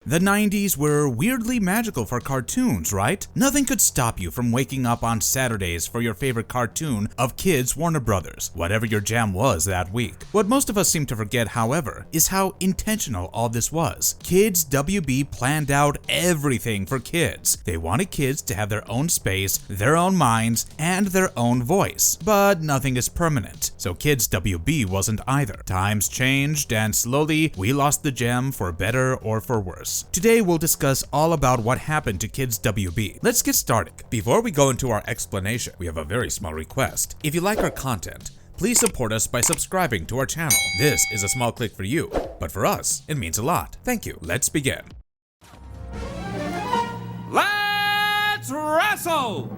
The 90s were weirdly magical for cartoons, right? Nothing could stop you from waking up on Saturdays for your favorite cartoon of Kids Warner Brothers, whatever your jam was that week. What most of us seem to forget, however, is how intentional all this was. Kids WB planned out everything for kids. They wanted kids to have their own space, their own minds, and their own voice. But nothing is permanent, so Kids WB wasn't either. Times changed, and slowly we lost the gem for better or for worse. Today we'll discuss all about what happened to Kids WB. Let's get started. Before we go into our explanation, we have a very small request. If you like our content, please support us by subscribing to our channel. This is a small click for you, but for us, it means a lot. Thank you. Let's begin. Let's wrestle!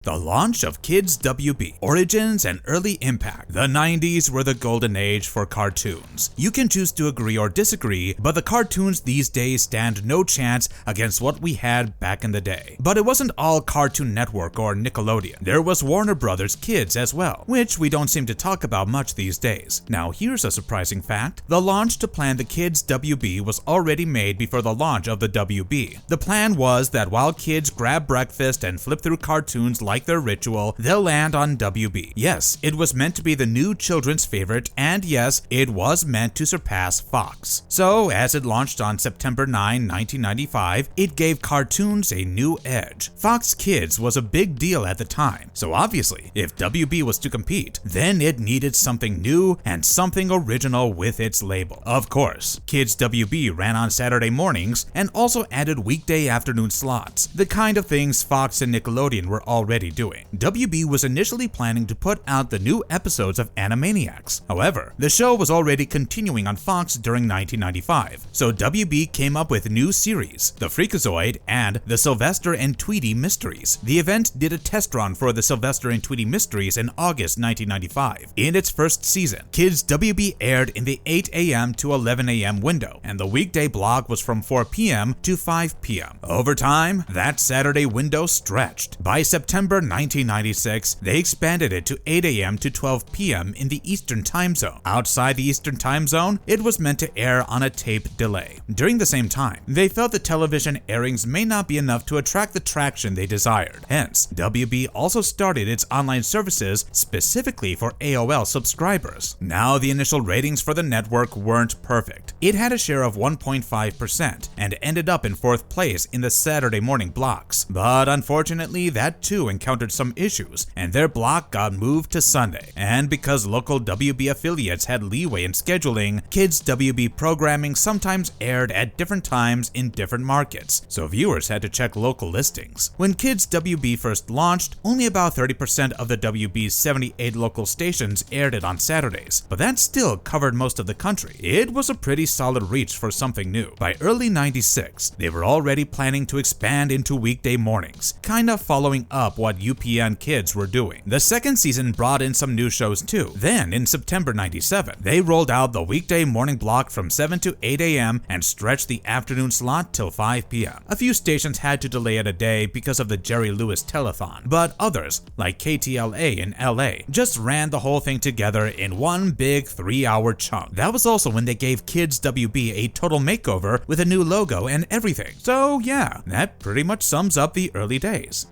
The launch of Kids WB, origins and early impact. The 90s were the golden age for cartoons. You can choose to agree or disagree, but the cartoons these days stand no chance against what we had back in the day. But it wasn't all Cartoon Network or Nickelodeon. There was Warner Brothers Kids as well, which we don't seem to talk about much these days. Now here's a surprising fact. The launch to plan the Kids WB was already made before the launch of the WB. The plan was that while kids grab breakfast and flip through cartoons like their ritual, they'll land on WB. Yes, it was meant to be the new children's favorite, and yes, it was meant to surpass Fox. So, as it launched on September 9, 1995, it gave cartoons a new edge. Fox Kids was a big deal at the time, so obviously, if WB was to compete, then it needed something new and something original with its label. Of course, Kids WB ran on Saturday mornings and also added weekday afternoon slots, the kind of things Fox and Nickelodeon were already doing. WB was initially planning to put out the new episodes of Animaniacs. However, the show was already continuing on Fox during 1995, so WB came up with new series, The Freakazoid and The Sylvester and Tweety Mysteries. The event did a test run for The Sylvester and Tweety Mysteries in August 1995. In its first season, Kids WB aired in the 8 a.m. to 11 a.m. window, and the weekday block was from 4 p.m. to 5 p.m. Over time, that Saturday window stretched. By September 1996, they expanded it to 8 a.m. to 12 p.m. in the Eastern Time Zone. Outside the Eastern Time Zone, it was meant to air on a tape delay. During the same time, they felt the television airings may not be enough to attract the traction they desired. Hence, WB also started its online services specifically for AOL subscribers. Now, the initial ratings for the network weren't perfect. It had a share of 1.5% and ended up in 4th place in the Saturday morning blocks. But unfortunately, that too encountered some issues, and their block got moved to Sunday. And because local WB affiliates had leeway in scheduling, Kids WB programming sometimes aired at different times in different markets, so viewers had to check local listings. When Kids WB first launched, only about 30% of the WB's 78 local stations aired it on Saturdays, but that still covered most of the country. It was a pretty solid reach for something new. By early 96, they were already planning to expand into weekday mornings, kind of following up what UPN Kids were doing. The second season brought in some new shows too. Then, in September 97, they rolled out the weekday morning block from 7 to 8 a.m. and stretched the afternoon slot till 5 p.m. A few stations had to delay it a day because of the Jerry Lewis telethon, but others, like KTLA in LA, just ran the whole thing together in one big 3-hour chunk. That was also when they gave Kids WB a total makeover with a new logo and everything. So yeah, that pretty much sums up the early days.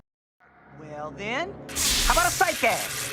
Well then, how about a sidecast?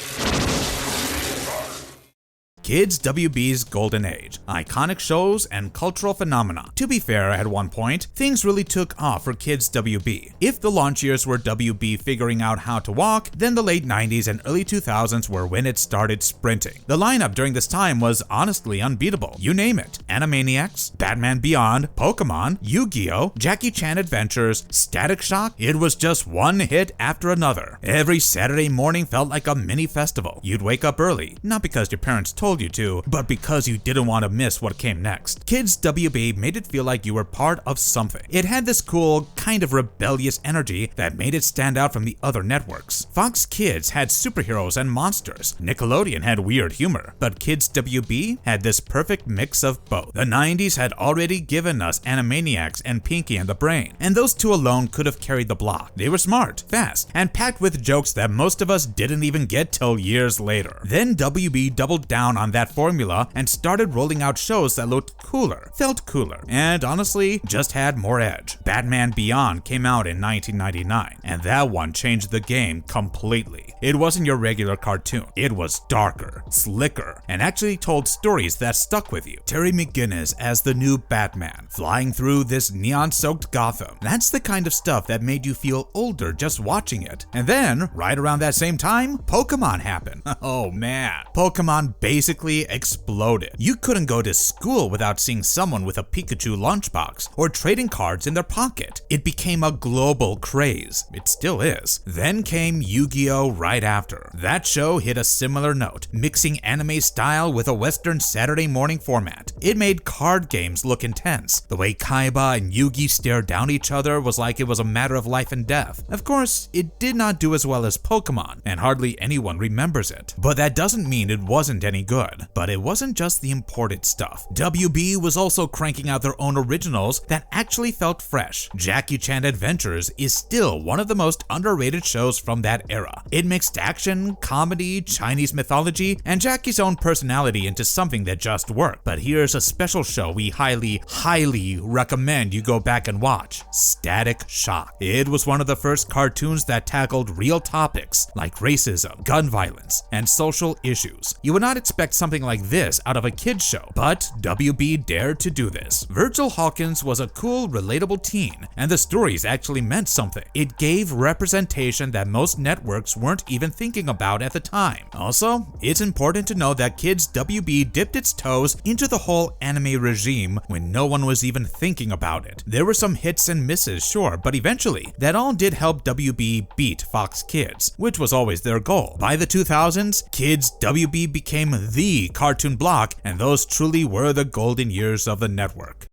Kids WB's golden age, iconic shows and cultural phenomena. To be fair, at one point, things really took off for Kids WB. If the launch years were WB figuring out how to walk, then the late 90s and early 2000s were when it started sprinting. The lineup during this time was honestly unbeatable. You name it. Animaniacs, Batman Beyond, Pokemon, Yu-Gi-Oh!, Jackie Chan Adventures, Static Shock. It was just one hit after another. Every Saturday morning felt like a mini festival. You'd wake up early, not because your parents told you to, but because you didn't want to miss what came next. Kids WB made it feel like you were part of something. It had this cool, kind of rebellious energy that made it stand out from the other networks. Fox Kids had superheroes and monsters. Nickelodeon had weird humor, but Kids WB had this perfect mix of both. So, the 90s had already given us Animaniacs and Pinky and the Brain, and those two alone could have carried the block. They were smart, fast, and packed with jokes that most of us didn't even get till years later. Then WB doubled down on that formula and started rolling out shows that looked cooler, felt cooler, and honestly, just had more edge. Batman Beyond came out in 1999, and that one changed the game completely. It wasn't your regular cartoon. It was darker, slicker, and actually told stories that stuck with you. Terry McGinnis as the new Batman, flying through this neon-soaked Gotham. That's the kind of stuff that made you feel older just watching it. And then, right around that same time, Pokemon happened. Oh man, Pokemon basically exploded. You couldn't go to school without seeing someone with a Pikachu lunchbox or trading cards in their pocket. It became a global craze. It still is. Then came Yu-Gi-Oh! Right after. That show hit a similar note, mixing anime style with a Western Saturday morning format. It made card games look intense. The way Kaiba and Yugi stared down each other was like it was a matter of life and death. Of course, it did not do as well as Pokemon, and hardly anyone remembers it. But that doesn't mean it wasn't any good. But it wasn't just the imported stuff. WB was also cranking out their own originals that actually felt fresh. Jackie Chan Adventures is still one of the most underrated shows from that era. It mixed action, comedy, Chinese mythology, and Jackie's own personality into something that just worked. But here's a special show we highly recommend you go back and watch. Static Shock. It was one of the first cartoons that tackled real topics like racism, gun violence, and social issues. You would not expect something like this out of a kid's show, but WB dared to do this. Virgil Hawkins was a cool, relatable teen, and the stories actually meant something. It gave representation that most networks weren't even thinking about at the time. Also, it's important to know that Kids WB dipped its toes into the whole anime regime when no one was even thinking about it. There were some hits and misses, sure, but eventually, that all did help WB beat Fox Kids, which was always their goal. By the 2000s, Kids WB became the cartoon block, and those truly were the golden years of the network.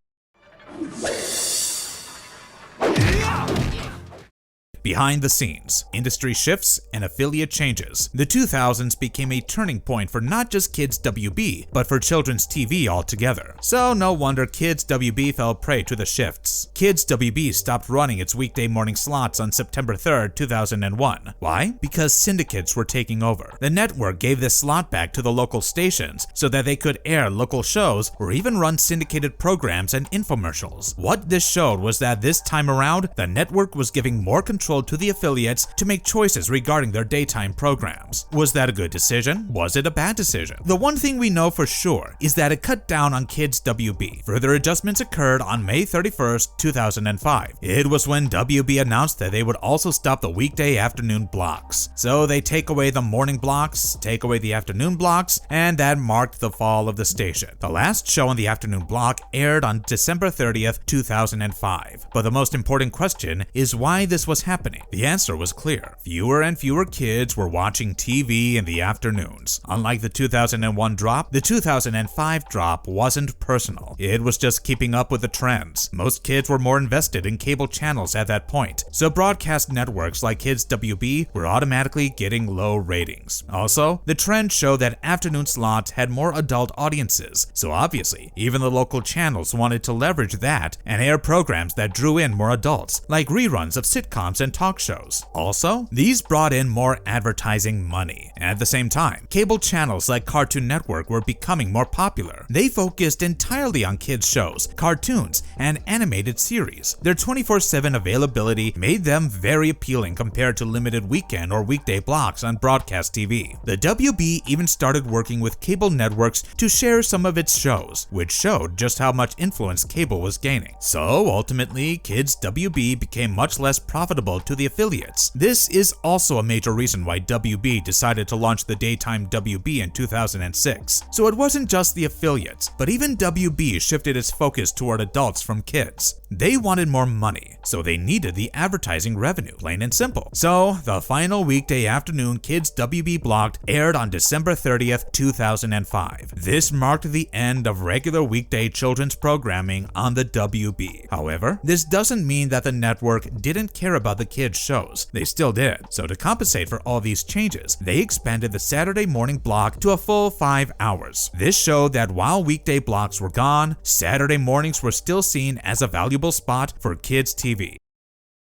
Behind the scenes, industry shifts and affiliate changes. The 2000s became a turning point for not just Kids WB, but for children's TV altogether. So no wonder Kids WB fell prey to the shifts. Kids WB stopped running its weekday morning slots on September 3rd, 2001. Why? Because syndicates were taking over. The network gave this slot back to the local stations so that they could air local shows or even run syndicated programs and infomercials. What this showed was that this time around, the network was giving more control to the affiliates to make choices regarding their daytime programs. Was that a good decision? Was it a bad decision? The one thing we know for sure is that it cut down on Kids WB. Further adjustments occurred on May 31st, 2005. It was when WB announced that they would also stop the weekday afternoon blocks. So they take away the morning blocks, take away the afternoon blocks, and that marked the fall of the station. The last show on the afternoon block aired on December 30th, 2005. But the most important question is why this was happening. The answer was clear. Fewer and fewer kids were watching TV in the afternoons. Unlike the 2001 drop, the 2005 drop wasn't personal. It was just keeping up with the trends. Most kids were more invested in cable channels at that point, so broadcast networks like Kids WB were automatically getting low ratings. Also, the trend showed that afternoon slots had more adult audiences, so obviously, even the local channels wanted to leverage that and air programs that drew in more adults, like reruns of sitcoms and talk shows. Also, these brought in more advertising money. At the same time, cable channels like Cartoon Network were becoming more popular. They focused entirely on kids shows, cartoons, and animated series. Their 24/7 availability made them very appealing compared to limited weekend or weekday blocks on broadcast TV. The WB even started working with cable networks to share some of its shows, which showed just how much influence cable was gaining. So ultimately, Kids WB became much less profitable to the affiliates. This is also a major reason why WB decided to launch the daytime WB in 2006. So it wasn't just the affiliates, but even WB shifted its focus toward adults from kids. They wanted more money, so they needed the advertising revenue, plain and simple. So the final weekday afternoon Kids WB block aired on December 30th, 2005. This marked the end of regular weekday children's programming on the WB. However, this doesn't mean that the network didn't care about the kids shows. They still did. So to compensate for all these changes, they expanded the Saturday morning block to a full 5 hours. This showed that while weekday blocks were gone, Saturday mornings were still seen as a valuable spot for kids' TV.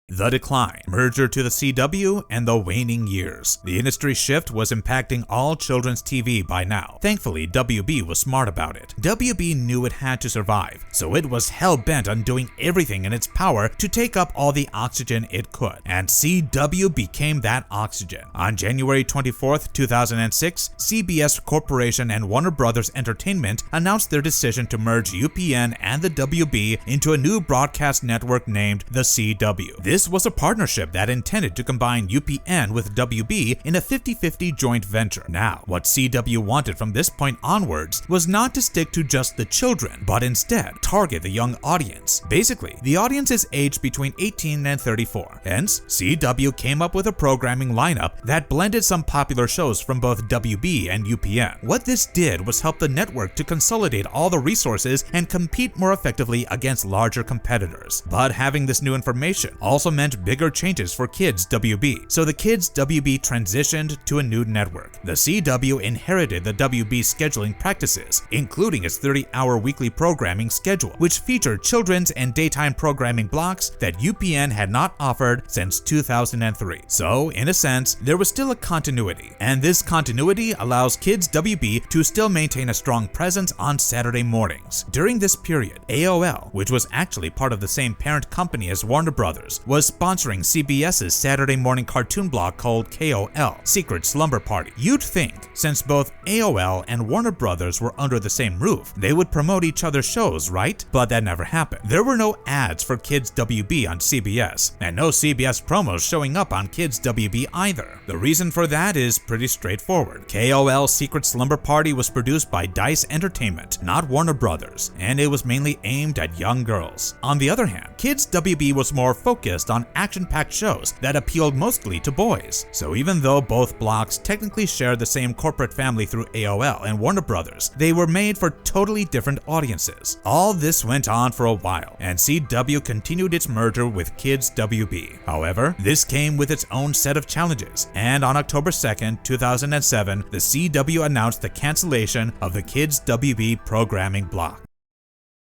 The decline, merger to the CW, and the waning years. The industry shift was impacting all children's TV by now. Thankfully, WB was smart about it. WB knew it had to survive, so it was hell-bent on doing everything in its power to take up all the oxygen it could, and CW became that oxygen. On January 24, 2006, CBS Corporation and Warner Brothers Entertainment announced their decision to merge UPN and the WB into a new broadcast network named the CW. This was a partnership that intended to combine UPN with WB in a 50-50 joint venture. Now, what CW wanted from this point onwards was not to stick to just the children, but instead target the young audience. Basically, the audience is aged between 18 and 34. Hence, CW came up with a programming lineup that blended some popular shows from both WB and UPN. What this did was help the network to consolidate all the resources and compete more effectively against larger competitors. But having this new information also meant bigger changes for Kids WB, so the Kids WB transitioned to a new network. The CW inherited the WB scheduling practices, including its 30-hour weekly programming schedule, which featured children's and daytime programming blocks that UPN had not offered since 2003. So, in a sense, there was still a continuity, and this continuity allows Kids WB to still maintain a strong presence on Saturday mornings. During this period, AOL, which was actually part of the same parent company as Warner Brothers, was sponsoring CBS's Saturday morning cartoon block called KOL, Secret Slumber Party. You'd think, since both AOL and Warner Brothers were under the same roof, they would promote each other's shows, right? But that never happened. There were no ads for Kids WB on CBS, and no CBS promos showing up on Kids WB either. The reason for that is pretty straightforward. KOL Secret Slumber Party was produced by Dice Entertainment, not Warner Brothers, and it was mainly aimed at young girls. On the other hand, Kids WB was more focused on action-packed shows that appealed mostly to boys. So even though both blocks technically shared the same corporate family through AOL and Warner Brothers, they were made for totally different audiences. All this went on for a while, and CW continued its merger with Kids WB. However, this came with its own set of challenges, and on October 2, 2007, the CW announced the cancellation of the Kids WB programming block.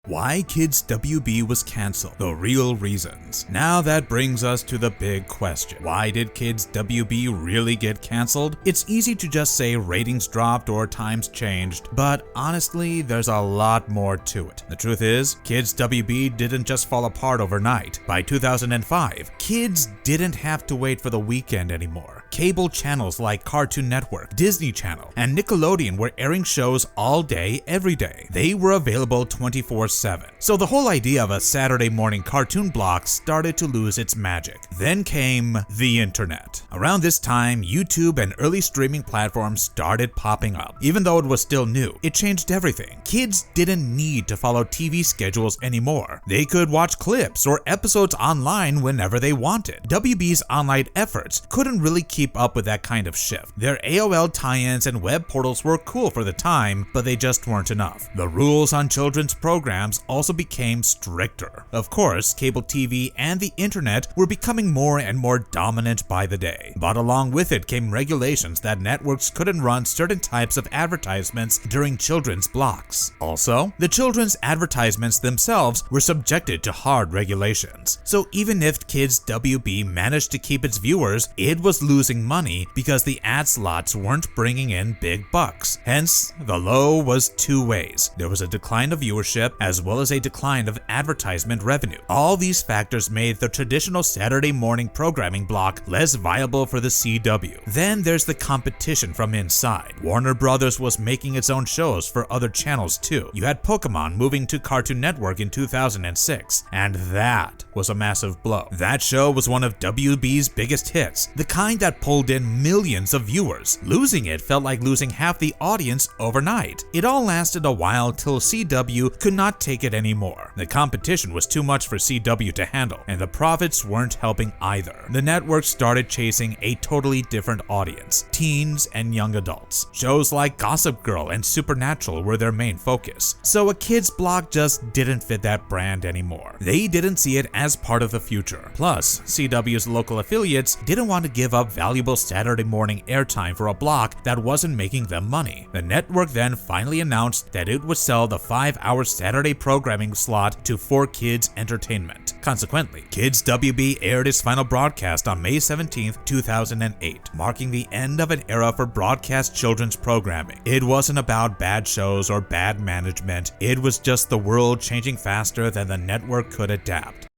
Why Kids WB was canceled, the real reasons. Now that brings us to the big question. Why did Kids WB really get canceled? It's easy to just say ratings dropped or times changed, but honestly, there's a lot more to it. The truth is, Kids WB didn't just fall apart overnight. By 2005, kids didn't have to wait for the weekend anymore. Cable channels like Cartoon Network, Disney Channel, and Nickelodeon were airing shows all day, every day. They were available 24/7. So the whole idea of a Saturday morning cartoon block started to lose its magic. Then came the internet. Around this time, YouTube and early streaming platforms started popping up. Even though it was still new, it changed everything. Kids didn't need to follow TV schedules anymore. They could watch clips or episodes online whenever they wanted. WB's online efforts couldn't really keep up with that kind of shift. Their AOL tie-ins and web portals were cool for the time, but they just weren't enough. The rules on children's programs also became stricter. Of course, cable TV and the internet were becoming more and more dominant by the day. But along with it came regulations that networks couldn't run certain types of advertisements during children's blocks. Also, the children's advertisements themselves were subjected to hard regulations. So even if Kids WB managed to keep its viewers, it was losing money because the ad slots weren't bringing in big bucks. Hence, the low was two ways. There was a decline of viewership as well as a decline of advertisement revenue. All these factors made the traditional Saturday morning programming block less viable for the CW. Then there's the competition from inside. Warner Brothers was making its own shows for other channels too. You had Pokemon moving to Cartoon Network in 2006, and that was a massive blow. That show was one of WB's biggest hits, the kind that pulled in millions of viewers. Losing it felt like losing half the audience overnight. It all lasted a while till CW could not take it anymore. The competition was too much for CW to handle, and the profits weren't helping either. The network started chasing a totally different audience, teens and young adults. Shows like Gossip Girl and Supernatural were their main focus, so a kids block just didn't fit that brand anymore. They didn't see it as part of the future. Plus, CW's local affiliates didn't want to give up valuable Saturday morning airtime for a block that wasn't making them money. The network then finally announced that it would sell the 5-hour Saturday programming slot to 4Kids Entertainment. Consequently, Kids WB aired its final broadcast on May 17, 2008, marking the end of an era for broadcast children's programming. It wasn't about bad shows or bad management, it was just the world changing faster than the network could adapt.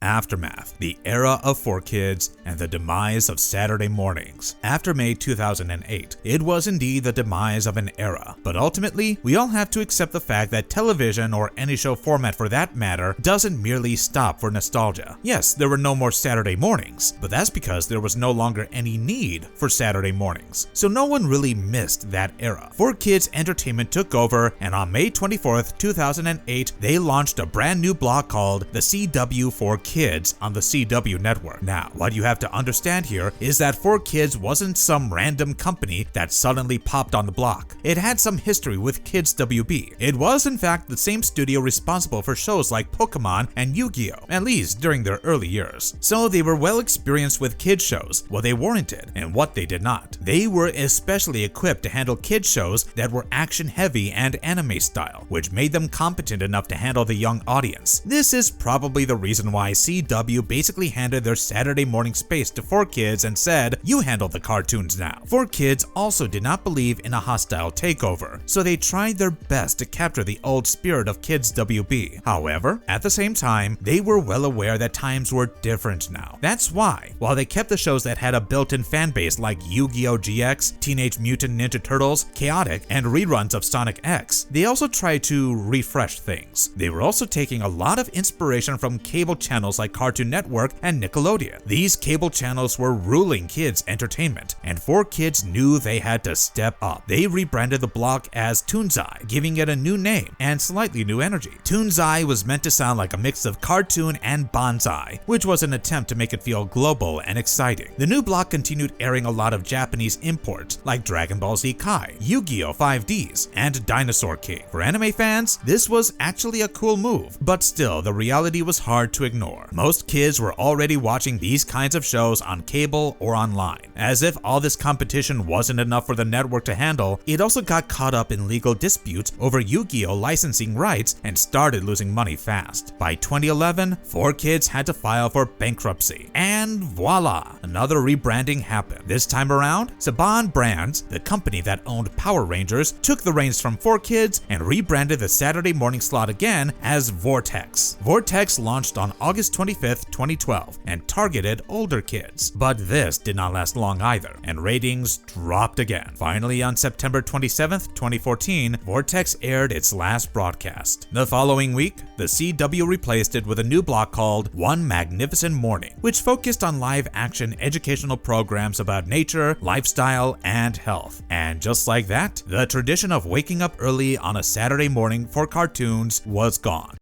Aftermath, the era of 4Kids and the demise of Saturday mornings. After May 2008, it was indeed the demise of an era, but ultimately, we all have to accept the fact that television, or any show format for that matter, doesn't merely stop for nostalgia. Yes, there were no more Saturday mornings, but that's because there was no longer any need for Saturday mornings, so no one really missed that era. 4Kids Entertainment took over, and on May 24, 2008, they launched a brand new block called the CW4Kids on the CW network. Now, what you have to understand here is that 4Kids wasn't some random company that suddenly popped on the block. It had some history with Kids WB. It was in fact the same studio responsible for shows like Pokemon and Yu-Gi-Oh!, at least during their early years. So they were well experienced with kids shows, what they warranted and what they did not. They were especially equipped to handle kids shows that were action heavy and anime style, which made them competent enough to handle the young audience. This is probably the reason why CW basically handed their Saturday morning space to 4Kids and said, "You handle the cartoons now." 4Kids also did not believe in a hostile takeover, so they tried their best to capture the old spirit of Kids WB. However, at the same time, they were well aware that times were different now. That's why, while they kept the shows that had a built-in fan base like Yu-Gi-Oh! GX, Teenage Mutant Ninja Turtles, Chaotic, and reruns of Sonic X, they also tried to refresh things. They were also taking a lot of inspiration from cable channels like Cartoon Network and Nickelodeon. These cable channels were ruling kids' entertainment, and 4Kids knew they had to step up. They rebranded the block as Toonzai, giving it a new name and slightly new energy. Toonzai was meant to sound like a mix of cartoon and bonsai, which was an attempt to make it feel global and exciting. The new block continued airing a lot of Japanese imports like Dragon Ball Z Kai, Yu-Gi-Oh! 5Ds, and Dinosaur King. For anime fans, this was actually a cool move, but still, the reality was hard to ignore. Most kids were already watching these kinds of shows on cable or online. As if all this competition wasn't enough for the network to handle, it also got caught up in legal disputes over Yu-Gi-Oh! Licensing rights and started losing money fast. By 2011, 4Kids had to file for bankruptcy. And voila, another rebranding happened. This time around, Saban Brands, the company that owned Power Rangers, took the reins from 4Kids and rebranded the Saturday morning slot again as Vortex. Vortex launched on August 25th, 2012, and targeted older kids. But this did not last long either, and ratings dropped again. Finally, on September 27th, 2014, Vortex aired its last broadcast. The following week, the CW replaced it with a new block called One Magnificent Morning, which focused on live-action educational programs about nature, lifestyle, and health. And just like that, the tradition of waking up early on a Saturday morning for cartoons was gone.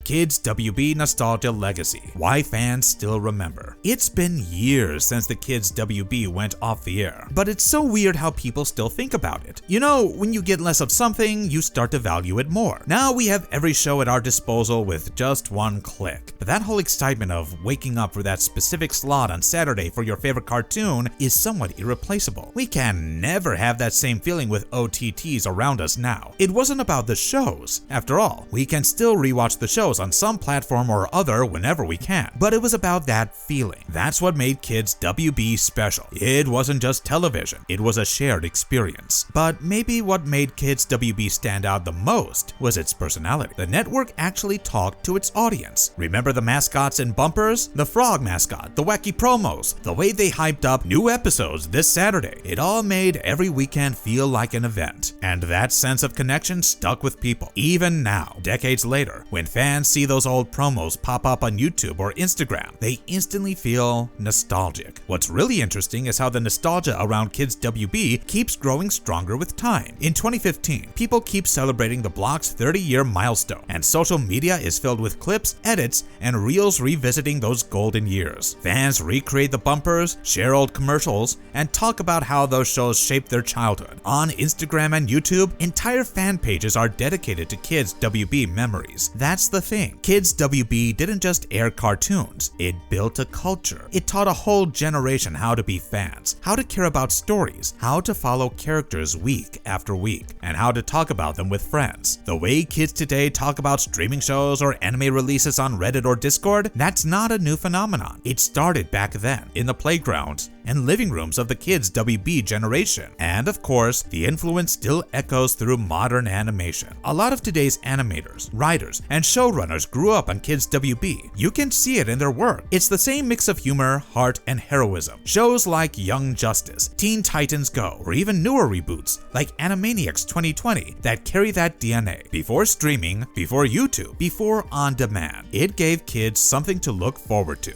Kids WB nostalgia legacy. Why fans still remember. It's been years since the Kids WB went off the air, but it's so weird how people still think about it. You know, when you get less of something, you start to value it more. Now we have every show at our disposal with just one click. But that whole excitement of waking up for that specific slot on Saturday for your favorite cartoon is somewhat irreplaceable. We can never have that same feeling with OTTs around us now. It wasn't about the shows. After all, we can still rewatch the shows on some platform or other whenever we can, but it was about that feeling. That's what made Kids WB special. It wasn't just television, it was a shared experience. But maybe what made Kids WB stand out the most was its personality. The network actually talked to its audience. Remember the mascots and bumpers? The frog mascot, the wacky promos, the way they hyped up new episodes this Saturday. It all made every weekend feel like an event. And that sense of connection stuck with people. Even now, decades later, when fans fans see those old promos pop up on YouTube or Instagram, they instantly feel nostalgic. What's really interesting is how the nostalgia around Kids WB keeps growing stronger with time. In 2015, people keep celebrating the block's 30-year milestone, and social media is filled with clips, edits, and reels revisiting those golden years. Fans recreate the bumpers, share old commercials, and talk about how those shows shaped their childhood. On Instagram and YouTube, entire fan pages are dedicated to Kids WB memories. That's the thing. Kids WB didn't just air cartoons, it built a culture. It taught a whole generation how to be fans, how to care about stories, how to follow characters week after week, and how to talk about them with friends. The way kids today talk about streaming shows or anime releases on Reddit or Discord, that's not a new phenomenon. It started back then, in the playgrounds and living rooms of the Kids WB generation. And of course, the influence still echoes through modern animation. A lot of today's animators, writers, and showrunners grew up on Kids WB. You can see it in their work. It's the same mix of humor, heart, and heroism. Shows like Young Justice, Teen Titans Go, or even newer reboots like Animaniacs 2020 that carry that DNA. Before streaming, before YouTube, before on demand, it gave kids something to look forward to.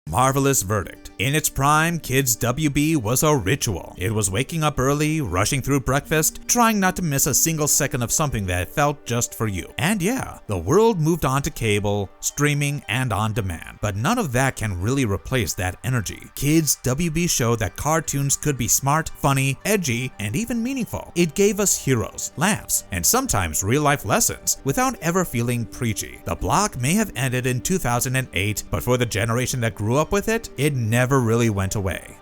Marvelous verdict. In its prime, Kids WB was a ritual. It was waking up early, rushing through breakfast, trying not to miss a single second of something that felt just for you. And yeah, the world moved on to cable, streaming, and on demand. But none of that can really replace that energy. Kids WB showed that cartoons could be smart, funny, edgy, and even meaningful. It gave us heroes, laughs, and sometimes real-life lessons without ever feeling preachy. The block may have ended in 2008, but for the generation that grew up with it, it never really went away.